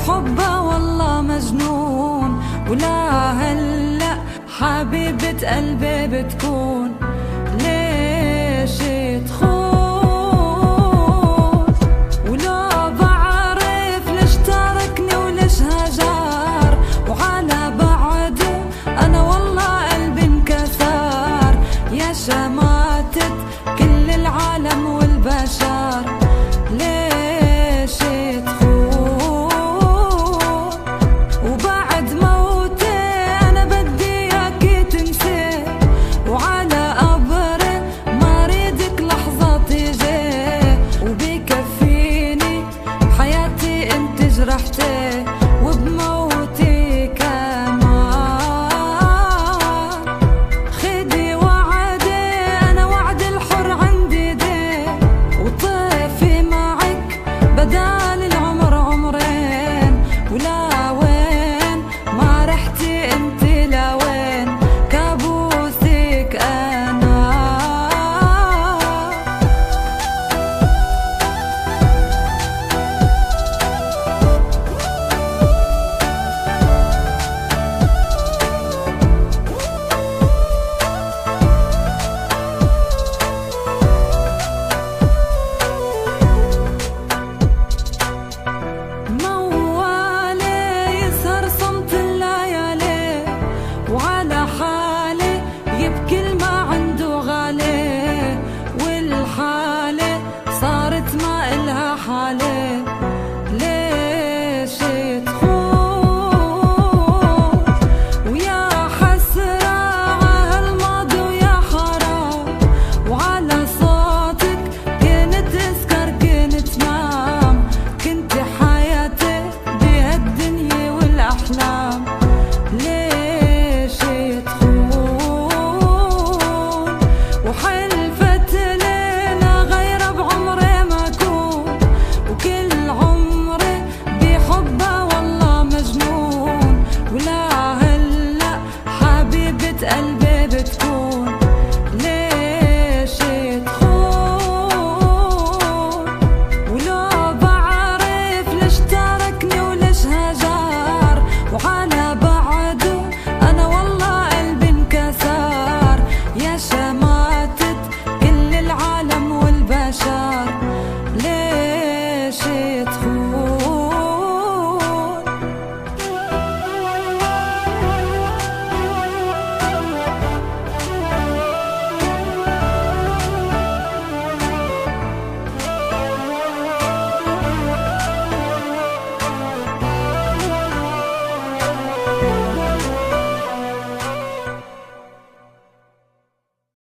بحبه والله مجنون، ولا هلأ حبيبة قلبي بتكون ليش تخون؟ ولو بعرف ليش تركني وليش هجر، وعلى بعده أنا والله قلبي انكسر. يا شماتة كل العالم والبشر ليش تخون؟ وبعد موتي أنا بدي إياكي تنسي، وعلى قبري ما ريدك لحظة تيجي، وبكفيني حياتي انت جرحتي، وبموتي كمان خدي وعدي أنا وعد الحر عندي دي، وطيفي معك بدال العمر عمرين، ولا وين ما رحتي انت لوين كابوسك أنا. موالي يسهر صمت الليالي، وعلى حالي يبكي الما عنده غالي، والحالة صارت ما إلها حالي ليش تخون؟ ويا حسرة عالماضي ويا حرام، وعلى صوتك كنت أسكر كنت نام، كنت حياتي بهالدنيا والأحلام ليش تخون؟ وحلفت لينا غير بعمري ما أكون، وكل عمري بحبه والله مجنون، ولا هلأ حبيبة قلبي بتكون ليش تخون؟ ولو بعرف ليش تركني وليش هجر، وعلى بعده أنا والله قلبي انكسر. يا شمال